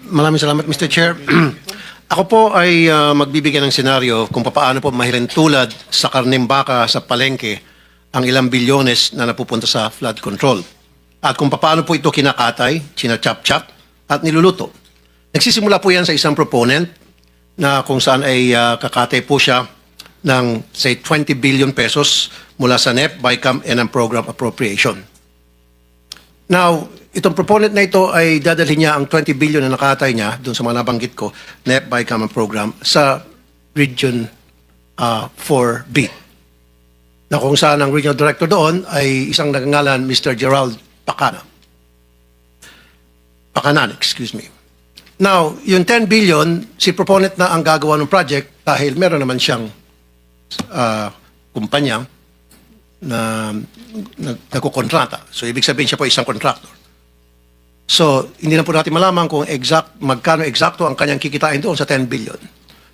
Maraming salamat, Mr. Chair. Ako po ay magbibigay ng senaryo kung paano po mahirintulad sa karneng baka sa palengke ang ilang bilyones na napupunta sa flood control. At kung paano po ito kinakatay, china-chop-chop, at niluluto. Nagsisimula po yan sa isang proponent na kung saan ay kakatay po siya ng, say, 20 billion pesos mula sa NEP, BICAM, and ang program appropriation. Now, itong proponent na ito ay dadalhin niya ang 20 billion na nakatay niya doon sa mga nabanggit ko, NEP, BICAM, program sa Region 4B. Na kung saan ang regional director doon ay isang nagngalan, Mr. Gerald Pakanan, excuse me. Now, yung 10 billion, si proponent na ang gagawa ng project dahil meron naman siyang kumpanya na nagkukontrata. So, ibig sabihin siya po isang contractor. So, hindi na po natin malaman kung magkano eksakto ang kanyang kikitain doon sa 10 billion.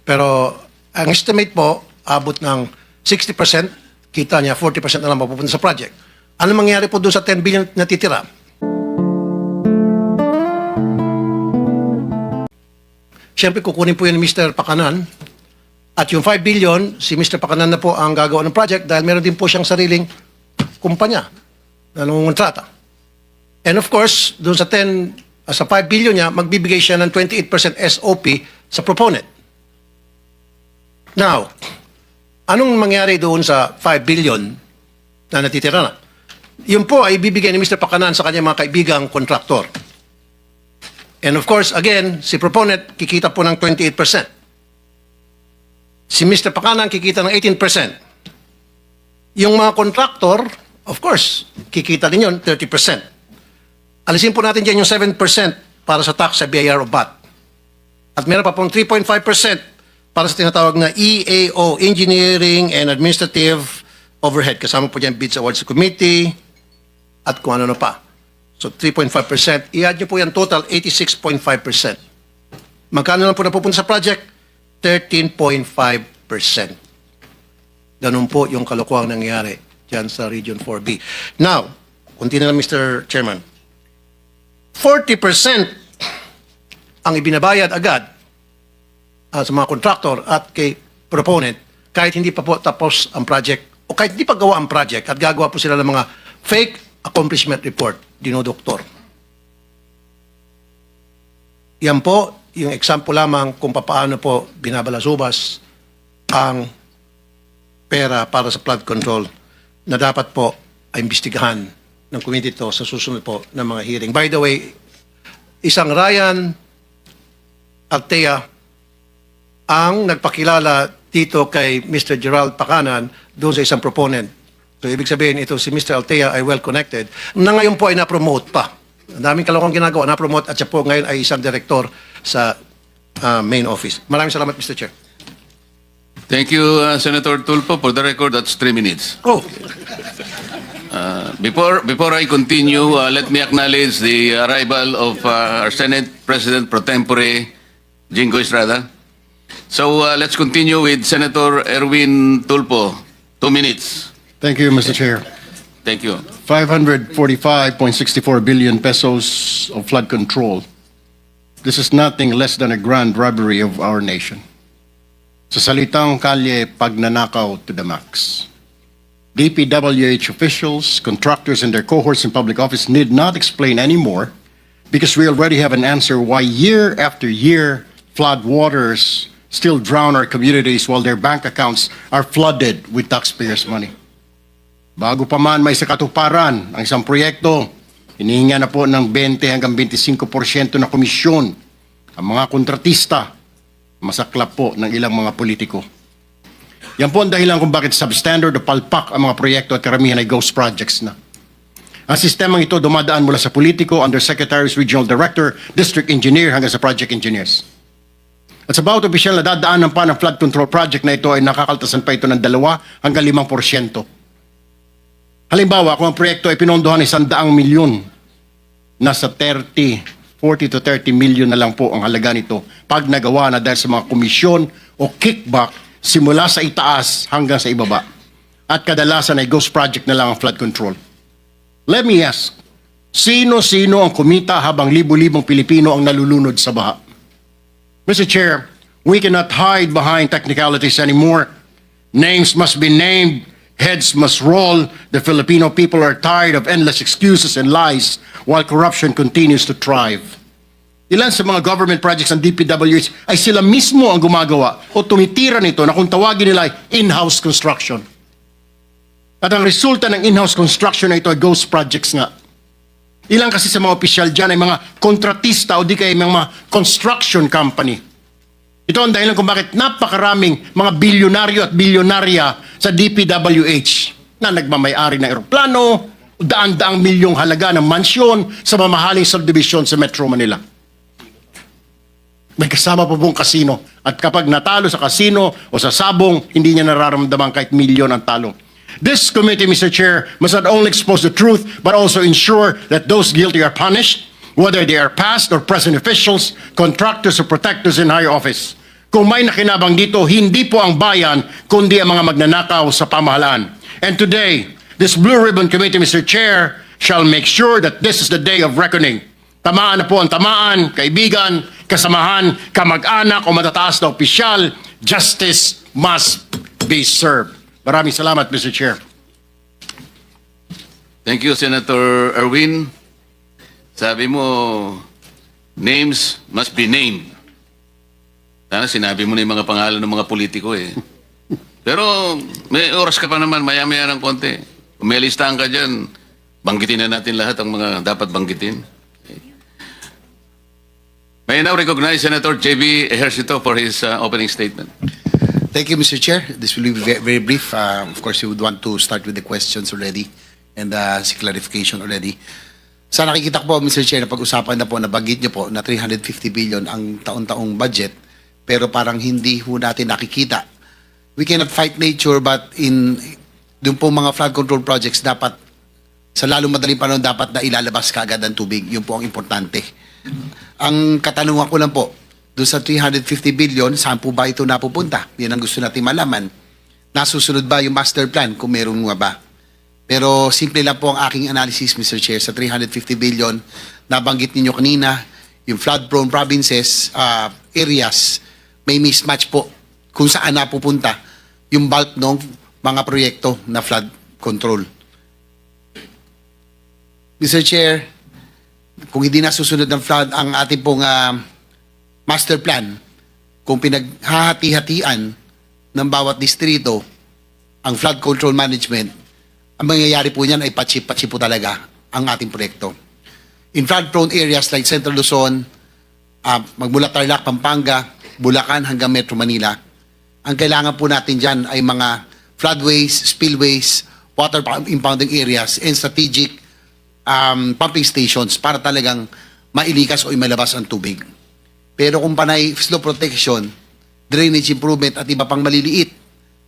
Pero, ang estimate po, abot ng 60%, kita niya, 40% na lang mapupunta sa project. Ano mangyayari po doon sa 10 billion na titira? Siyempre, kukunin po yun ni Mr. Pakanan. At yung 5 billion, si Mr. Pakanan na po ang gagawa ng project dahil meron din po siyang sariling kumpanya na nangungontrata. And of course, doon sa 5 billion niya, magbibigay siya ng 28% SOP sa proponent. Now, anong mangyari doon sa 5 billion na natitira na? Yun po ay bibigay ni Mr. Pakanan sa kanyang mga kaibigang kontraktor. And of course, again, si proponent kikita po ng 28%. Si Mr. Pakanan kikita ng 18%. Yung mga kontraktor, of course, kikita din yun 30%. Alisin po natin dyan yung 7% para sa tax sa BIR o VAT. At meron pa pong 3.5% para sa tinatawag na EAO, Engineering and Administrative Overhead. Kasama po dyan Bids Awards Committee at kung ano pa. So 3.5%. I-add nyo po yan total, 86.5%. Magkano lang po napupunta sa project? 13.5%. Ganun po yung kalokohang nangyari dyan sa Region 4B. Now, kunti na lang Mr. Chairman. 40% ang ibinabayad agad sa mga contractor at kay proponent kahit hindi pa po tapos ang project o kahit hindi pa gawa ang project at gagawa po sila ng mga fake accomplishment report, dinodoktor. Yan po yung example lamang kung paano po binabalasubas ang pera para sa flood control na dapat po ay imbestigahan ng committee to sa susunod po ng mga hearing. By the way, isang Ryan Altea ang nagpakilala dito kay Mr. Gerald Pakanan doon sa isang proponent. So, ibig sabihin, ito si Mr. Altea ay well-connected. Na ngayon po ay na-promote pa. Ang daming kalokong ginagawa, na-promote at siya po ngayon ay isang director sa main office. Maraming salamat, Mr. Chair. Thank you, Senator Tulfo. For the record, that's 3 minutes. Oh, Before I continue, let me acknowledge the arrival of our Senate President Pro Tempore, Jingo Estrada. So let's continue with Senator Erwin Tulfo. 2 minutes. Thank you, Mr. Chair. Thank you. 545.64 billion pesos of flood control. This is nothing less than a grand robbery of our nation. Sa salitang kalye, pagnanakaw to the max. DPWH officials, contractors, and their cohorts in public office need not explain anymore because we already have an answer why year after year flood waters still drown our communities while their bank accounts are flooded with taxpayers' money. Bago pa man may sakatuparan ang isang proyekto, hinihinga na po ng 20 hanggang 25% na komisyon ang mga kontratista, masaklap po ng ilang mga politiko. Yan po ang dahilan kung bakit substandard o palpak ang mga proyekto at karamihan ay ghost projects na. Ang sistemang ito dumadaan mula sa politiko, undersecretaries, regional director, district engineer hanggang sa project engineers. At sa bawat opisyal na dadaanan pa ng flood control project na ito ay nakakaltasan pa ito ng 2 hanggang 5%. Halimbawa, kung ang proyekto ay pinondohan ng 100 milyon, nasa 40 to 30 million na lang po ang halaga nito pag nagawa na dahil sa mga komisyon o kickback simula sa itaas hanggang sa ibaba. At kadalasan ay ghost project na lang ang flood control. Let me ask, Sino-sino ang kumita habang libu-libong Pilipino ang nalulunod sa baha? Mr. Chair, we cannot hide behind technicalities anymore. Names must be named, heads must roll. The Filipino people are tired of endless excuses and lies while corruption continues to thrive. Ilan sa mga government projects ng DPWH ay sila mismo ang gumagawa o tumitira nito na kung tawagin nila ay in-house construction. At ang resulta ng in-house construction na ito ay ghost projects nga. Ilan kasi sa mga opisyal dyan ay mga kontratista o di kaya mga construction company. Ito ang dahilan kung bakit napakaraming mga bilyonaryo at bilyonarya sa DPWH na nagmamayari ng eroplano, daan-daang milyong halaga ng mansyon sa mamahaling subdivision sa Metro Manila. May kasama pa pong kasino. At kapag natalo sa kasino o sa sabong, hindi niya nararamdaman kahit milyon ang talo. This committee, Mr. Chair, must not only expose the truth, but also ensure that those guilty are punished, whether they are past or present officials, contractors or protectors in higher office. Kung may nakinabang dito, hindi po ang bayan, kundi ang mga magnanakaw sa pamahalaan. And today, this Blue Ribbon Committee, Mr. Chair, shall make sure that this is the day of reckoning. Tamaan na po ang tamaan, kaibigan, kasamahan, kamag-anak o matataas na opisyal. Justice must be served. Maraming salamat, Mr. Chair. Thank you, Senator Erwin. Sabi mo, names must be named. Sana sinabi mo na yung mga pangalan ng mga politiko eh. Pero may oras ka pa naman, maya-maya ng konti. Kung may listahan ka dyan, banggitin na natin lahat ang mga dapat banggitin. May I now recognize Senator J.B. Ejercito for his opening statement. Thank you, Mr. Chair. This will be very brief. Of course, we would want to start with the questions already and si clarification already. Sa nakikita ko po, Mr. Chair, na pag-usapan na po, nabanggit niyo po na 350 billion ang taon-taong budget, pero parang hindi ho natin nakikita. We cannot fight nature, but doon po mga flood control projects, dapat, sa lalong madaling panahon, dapat na ilalabas kaagad ang tubig. Yun po ang importante. Ang katanungan ko lang po, doon sa 350 billion, saan po ba ito napupunta? Yan ang gusto natin malaman. Nasusunod ba yung master plan kung meron nga ba? Pero simple lang po ang aking analysis, Mr. Chair, sa 350 billion, nabanggit ninyo kanina, yung flood-prone provinces, areas, may mismatch po kung saan napupunta yung bulk ng mga proyekto na flood control. Mr. Chair, kung hindi nasusunod ng flood ang ating pong master plan, kung pinaghahati-hatian ng bawat distrito ang flood control management, ang mangyayari po niyan ay patsi-patsi po talaga ang ating proyekto. In flood-prone areas like Central Luzon, magmula Tarlac, Pampanga, Bulacan hanggang Metro Manila, ang kailangan po natin dyan ay mga floodways, spillways, water impounding areas, and strategic pumping stations para talagang mailikas o imalabas ang tubig. Pero kung panay slow protection, drainage improvement at iba pang maliliit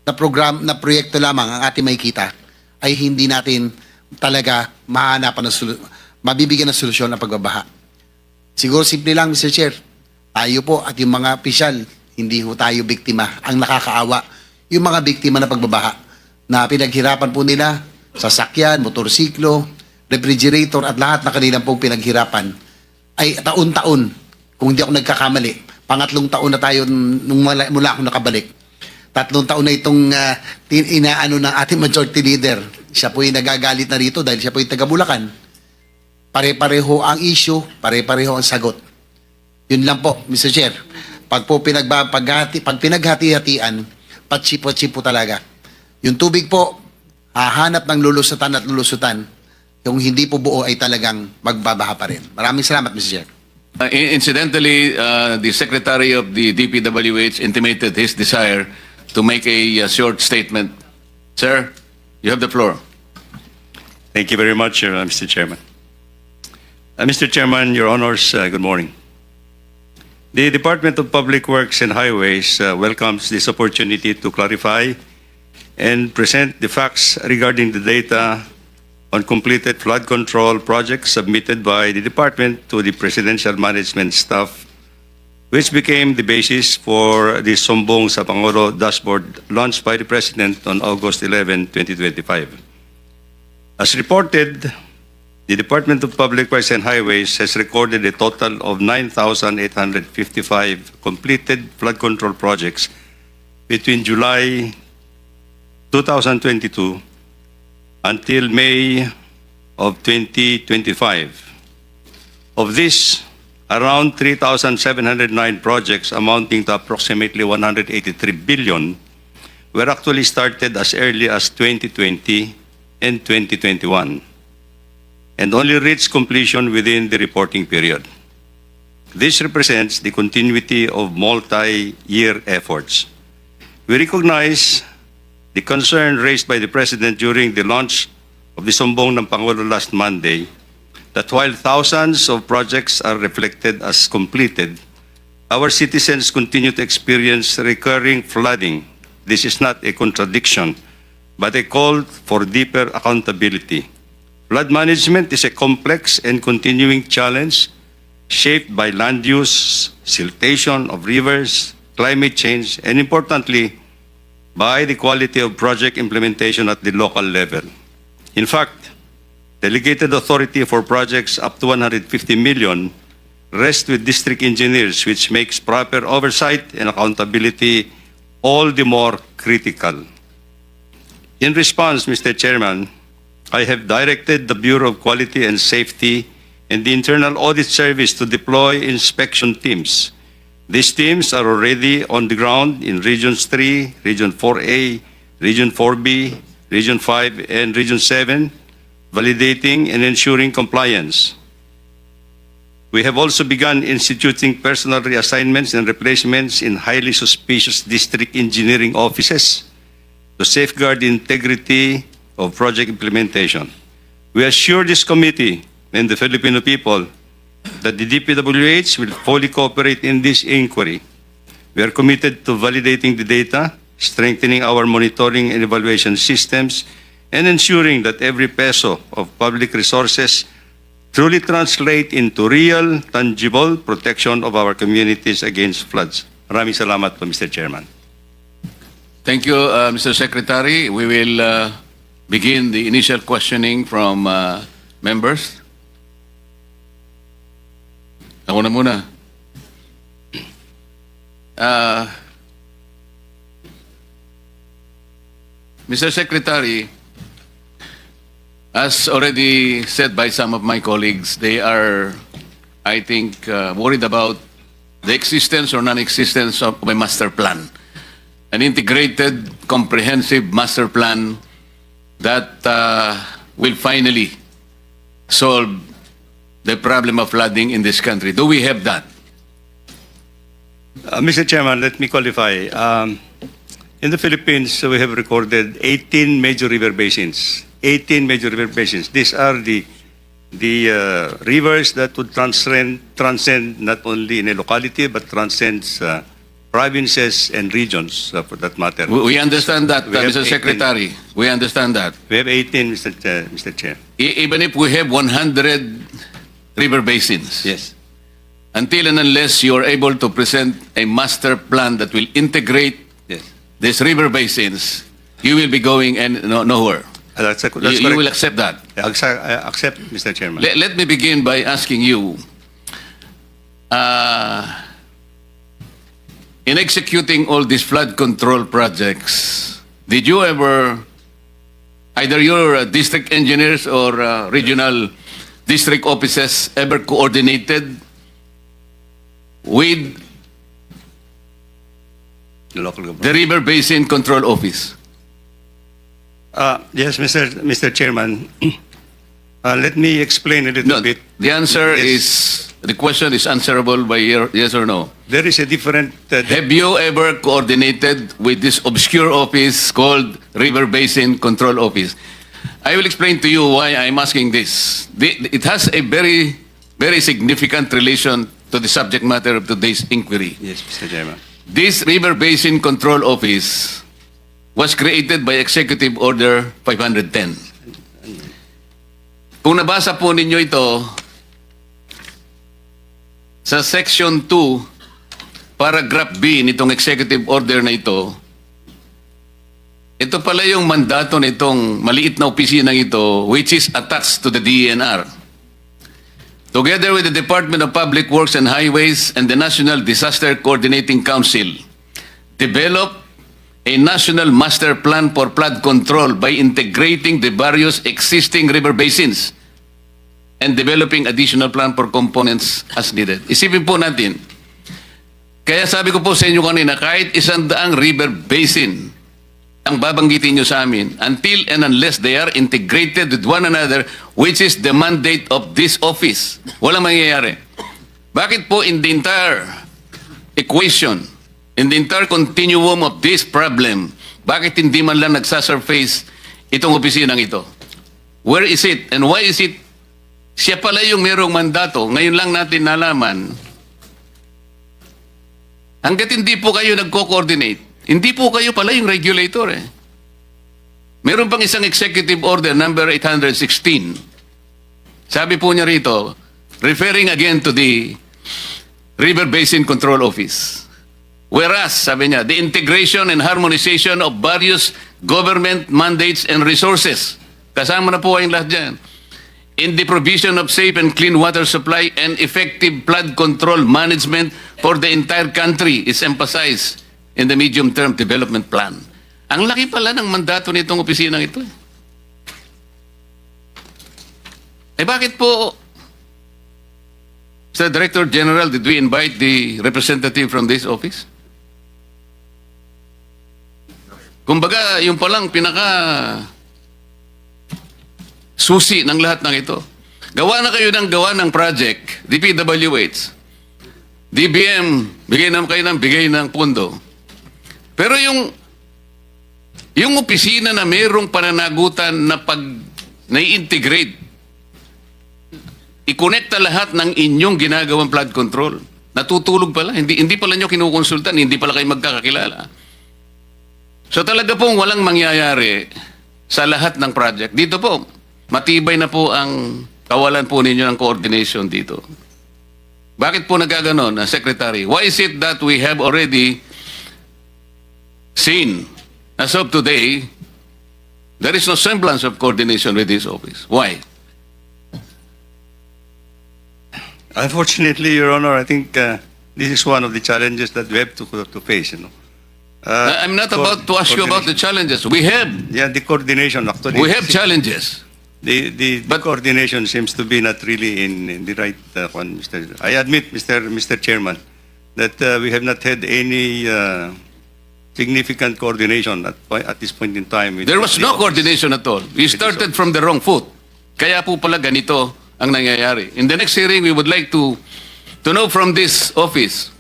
na program na proyekto lamang ang ating makikita, ay hindi natin talaga mahanapan ng mabibigyan ng solusyon ng pagbabaha. Siguro simple lang, Mr. Chair, tayo po at yung mga opisyal, hindi ho tayo biktima. Ang nakakaawa, yung mga biktima ng pagbabaha na pinaghirapan po nila, sasakyan, motorsiklo, refrigerator at lahat na kanilang pong pinaghirapan ay taon-taon, kung hindi ako nagkakamali, pangatlong taon na tayo nung mula ako nakabalik. 3 taon na itong inaano ng ating majority leader. Siya po yung nagagalit na rito dahil siya po yung taga-Bulacan. Pare-pareho ang issue, pare-pareho ang sagot. Yun lang po, Mr. Chair. Pag po pinaghati-hatian, patsi-patsi po talaga. Yung tubig po, hahanap ng lulusutan at lulusutan. Yung hindi po buo ay talagang magbabaha pa rin. Maraming salamat, Mr. Chair. Incidentally, the Secretary of the DPWH intimated his desire to make a short statement. Sir, you have the floor. Thank you very much, Mr. Chairman. Mr. Chairman, Your Honors, good morning. The Department of Public Works and Highways welcomes this opportunity to clarify and present the facts regarding the data on completed flood control projects submitted by the department to the Presidential Management Staff, which became the basis for the Sumbong sa Pangulo dashboard launched by the President on August 11, 2025. As reported the Department of Public Works and Highways has recorded a total of 9,855 completed flood control projects between July 2022 until May of 2025. Of this, around 3,709 projects amounting to approximately 183 billion were actually started as early as 2020 and 2021 and only reached completion within the reporting period. This represents the continuity of multi-year efforts. We recognize the concern raised by the President during the launch of the Sumbong ng Pangulo last Monday that while thousands of projects are reflected as completed, our citizens continue to experience recurring flooding. This is not a contradiction, but a call for deeper accountability. Flood management is a complex and continuing challenge shaped by land use, siltation of rivers, climate change, and importantly, by the quality of project implementation at the local level. In fact, delegated authority for projects up to 150 million rests with district engineers, which makes proper oversight and accountability all the more critical. In response, Mr. Chairman, I have directed the Bureau of Quality and Safety and the Internal Audit Service to deploy inspection teams. These teams are already on the ground in Regions 3, Region 4A, Region 4B, Region 5, and Region 7, validating and ensuring compliance. We have also begun instituting personnel reassignments and replacements in highly suspicious district engineering offices to safeguard the integrity of project implementation. We assure this committee and the Filipino people that the DPWH will fully cooperate in this inquiry. We are committed to validating the data, strengthening our monitoring and evaluation systems, and ensuring that every peso of public resources truly translate into real, tangible protection of our communities against floods. Maraming salamat po, Mr. Chairman. Thank you, Mr. Secretary. We will begin the initial questioning from members. Ako na muna. Mr. Secretary, as already said by some of my colleagues, they are, I think, worried about the existence or non-existence of a master plan, an integrated, comprehensive master plan that will finally solve the problem of flooding in this country. Do we have that? Mr. Chairman, let me qualify. In the Philippines, we have recorded 18 major river basins. 18 major river basins. These are the rivers that would transcend not only in a locality but transcends provinces and regions for that matter. We understand that, We have Mr. 18. Secretary. We understand that. We have 18, Mr. Chair. Even if we have 100 river basins, Yes. until and unless you are able to present a master plan that will integrate Yes. these river basins, you will be going nowhere. That's You correct. will accept that. I accept, Mr. Chairman. Let me begin by asking you, in executing all these flood control projects, did you ever, either your district engineers or regional district offices ever coordinated with The local government. the River Basin Control Office? Yes, Mr. Chairman. Let me explain a little No, bit. the answer Yes. is, the question is answerable by yes or no. There is a different. Have you ever coordinated with this obscure office called River Basin Control Office? I will explain to you why I'm asking this. It has a very, very significant relation to the subject matter of today's inquiry. Yes, Mr. Chairman. This River Basin Control Office was created by Executive Order 510. Kung nabasa po ninyo ito, sa Section 2, Paragraph B nitong Executive Order na ito, ito pala yung mandato nitong maliit na opisinang ito, which is attached to the DENR. Together with the Department of Public Works and Highways and the National Disaster Coordinating Council, develop a national master plan for flood control by integrating the various existing river basins and developing additional plan for components as needed. Isipin po natin, kaya sabi ko po sa inyo kanina, kahit 100 river basin ang babanggitin nyo sa amin, until and unless they are integrated with one another, which is the mandate of this office, walang mangyayari. Bakit po in the entire equation, in the entire continuum of this problem, bakit hindi man lang nagsasurface itong opisinang ito? Where is it? And why is it? Siya pala yung merong mandato. Ngayon lang natin nalaman. Hanggat hindi po kayo nagko-coordinate, hindi po kayo pala yung regulator eh. Meron pang isang executive order number 816. Sabi po niya rito, referring again to the River Basin Control Office. Whereas, sabi niya, the integration and harmonization of various government mandates and resources. Kasama na po kayong lahat dyan. In the provision of safe and clean water supply and effective flood control management for the entire country is emphasized in the medium-term development plan. Ang laki pala ng mandato nitong opisinang ito. Eh bakit po, Sir Director General, did we invite the representative from this office? Kumbaga, yung palang pinaka susi ng lahat ng ito. Gawa na kayo ng gawa ng project, DPWH. DBM, bigay ng Pundo. Pero yung opisina na mayroong pananagutan na pag nai-integrate, i-connecta lahat ng inyong ginagawang flood control. Natutulog pala, hindi pala nyo kinukonsultan, hindi pala kayo magkakakilala. So talaga pong walang mangyayari sa lahat ng project. Dito po, matibay na po ang kawalan po ninyo ng coordination dito. Bakit po nagaganon, Secretary? Why is it that we have already seen, as of today, there is no semblance of coordination with this office? Why? Unfortunately, Your Honor, I think this is one of the challenges that we have to face. I'm not about to ask you about the challenges. We have. Yeah, the coordination actually. We have challenges. The coordination seems to be not really in the right one, Mr. I admit, Mr. Chairman, that we have not had any significant coordination at this point in time. There was no coordination at all. We started from the wrong foot. Kaya po pala ganito ang nangyayari. In the next hearing, we would like to know from this office,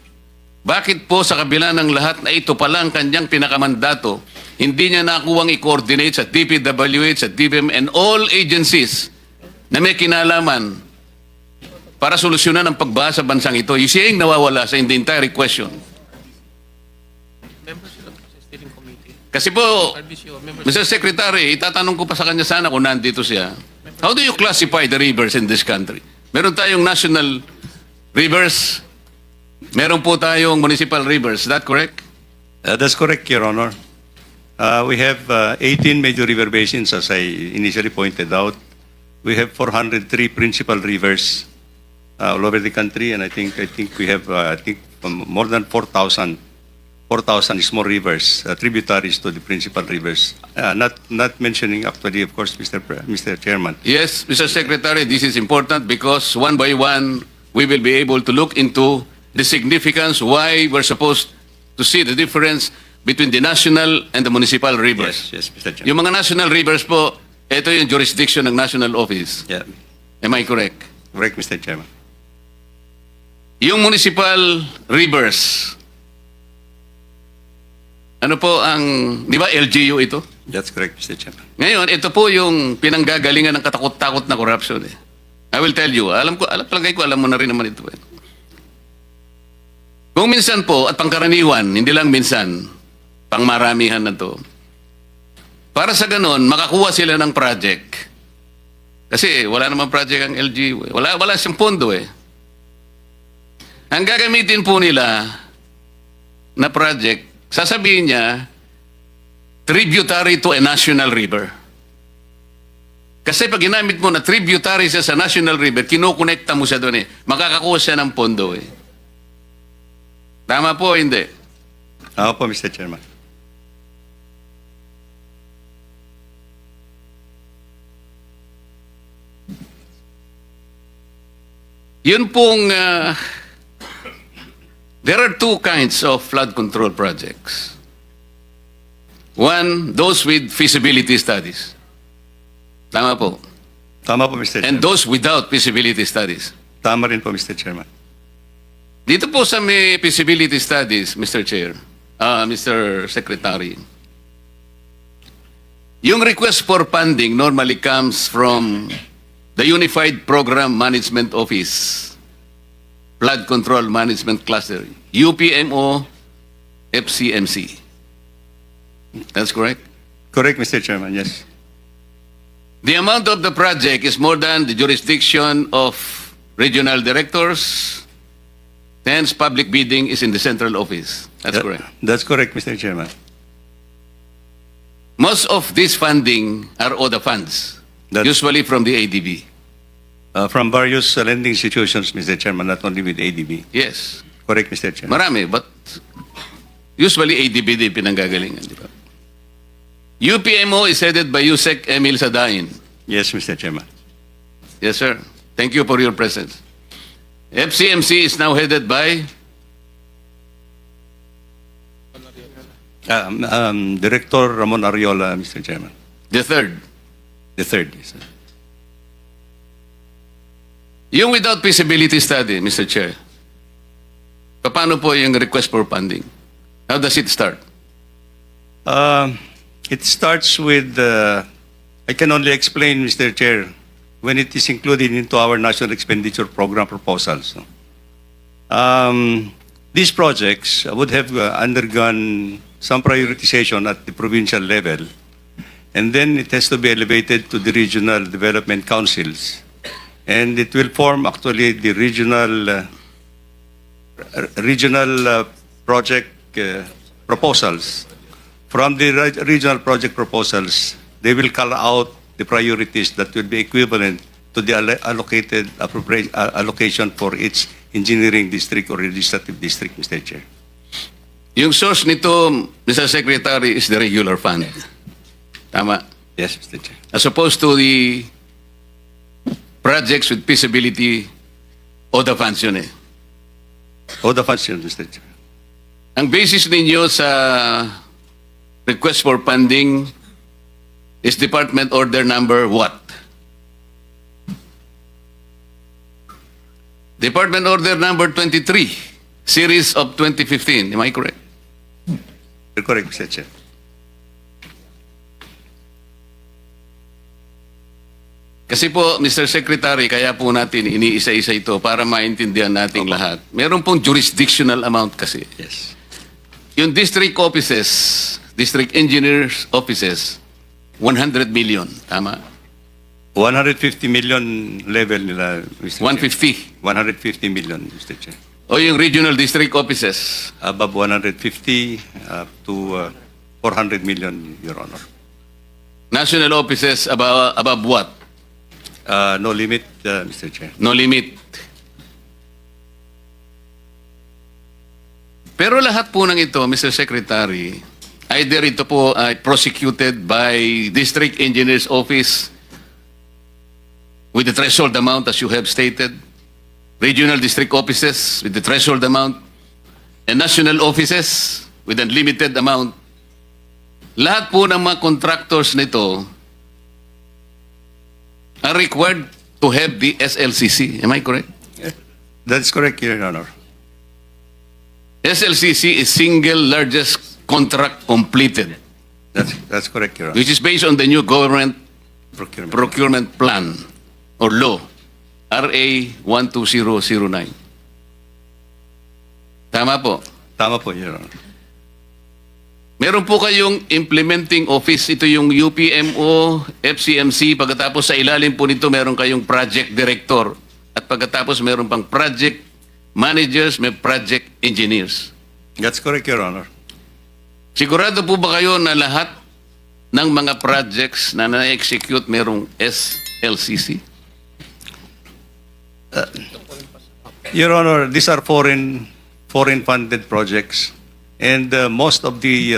bakit po sa kabila ng lahat na ito pala ang kanyang pinakamandato, hindi niya nakuwang i-coordinate sa DPWH, sa DBM, and all agencies na may kinalaman para solusyonan ang pagbaha sa bansang ito. You see, nawawala sa in the entire question. Kasi po, Mr. Secretary, itatanong ko pa sa kanya sana kung nandito siya. How do you classify the rivers in this country? Meron tayong national rivers, meron po tayong municipal rivers. Is that correct? That's correct, Your Honor. We have 18 major river basins, as I initially pointed out. We have 403 principal rivers all over the country, and I think we have more than 4,000 small rivers, tributaries to the principal rivers. Not mentioning actually, of course, Mr. Chairman. Yes, Mr. Secretary, this is important because one by one, we will be able to look into the significance why we're supposed to see the difference between the national and the municipal rivers. Yes, Mr. Chairman. Yung mga national rivers po, ito yung jurisdiction ng national office. Yeah, Am I correct? correct, Mr. Chairman. Yung municipal rivers, ano po ang, di ba LGU ito? That's correct, Mr. Chairman. Ngayon, ito po yung pinanggagalingan ng katakot-takot na corruption. I will tell you, palagay ko, alam mo na rin naman ito. Kung minsan po, at pangkaraniwan, hindi lang minsan, pangmaramihan na to, para sa ganon, makakuha sila ng project. Kasi wala namang project ang LGU. Wala siyang pondo eh. Ang gagamitin po nila na project, sasabihin niya, tributary to a national river. Kasi pag ginamit mo na tributary siya sa national river, kinukonekta mo siya doon eh. Makakakuha siya ng pondo eh. Tama po, hindi? Opo, Mr. Chairman. Yun pong, there are two kinds of flood control projects. One, those with feasibility studies. Tama po. Tama po, Mr. And Chairman. those without feasibility studies. Tama rin po, Mr. Chairman. Dito po sa may feasibility studies, Mr. Chair, Mr. Secretary, yung request for funding normally comes from the Unified Program Management Office, Flood Control Management Cluster, UPMO, FCMC. That's correct? Correct, Mr. Chairman, yes. The amount of the project is more than the jurisdiction of regional directors. Hence, public bidding is in the central office. That's correct. That's correct, Mr. Chairman. Most of this funding are ODA funds, That's- usually from the ADB. From various lending institutions, Mr. Chairman, not only with ADB. Yes. Correct, Mr. Chairman. Marami, but usually ADB din pinanggagalingan, di ba? UPMO is headed by Yusek Emil Sadain. Yes, Mr. Chairman. Yes, sir. Thank you for your presence. FCMC is now headed by Director Ramon Ariola, Mr. Chairman. the third. The third, yes, sir. Yung without feasibility study, Mr. Chair, paano po yung request for funding? How does it start? It starts with, I can only explain, Mr. Chair, when it is included into our National Expenditure Program proposals. No? These projects would have undergone some prioritization at the provincial level, and then it has to be elevated to the regional development councils. And it will form actually the regional project proposals. From the regional project proposals, they will call out the priorities that will be equivalent to the allocated allocation for each engineering district or legislative district, Mr. Chair. Yung source nito, Mr. Secretary, is the regular fund. Tama. Yes, Mr. Chair. As opposed to the projects with feasibility o the funds yun eh. All the funds, Mr. Chair. Ang basis ninyo sa request for funding is Department Order Number what? Department Order Number 23, Series of 2015. Am I correct? You're correct, Mr. Chair. Kasi po, Mr. Secretary, kaya po natin iniisa-isa ito para maintindihan nating lahat. Meron pong jurisdictional amount kasi. Yes. Yung district offices, district engineers offices, 100 million. Tama? 150 million level nila, Mr. Chair. 150. 150 million, Mr. Chair. O yung regional district offices, Above 150 up to 400 million, Your Honor. national offices above what? No limit, Mr. Chair. No limit. Pero lahat po ng ito, Mr. Secretary, either ito po ay prosecuted by District Engineer's Office with the threshold amount as you have stated, regional district offices with the threshold amount, and national offices with unlimited amount. Lahat po ng mga contractors nito are required to have the SLCC. Am I correct? That's correct, Your Honor. SLCC is single largest contract completed, That's correct, Your Honor. which is based on the new government Procurement. procurement plan or law, RA 12009. Tama po. Tama po, Your Honor. Meron po kayong implementing office, ito yung UPMO, FCMC, pagkatapos sa ilalim po nito meron kayong project director at pagkatapos meron pang project managers, may project engineers. That's correct, Your Honor. Sigurado po ba kayo na lahat ng mga projects na na-execute merong SLCC? Your Honor, these are foreign funded projects, and most of the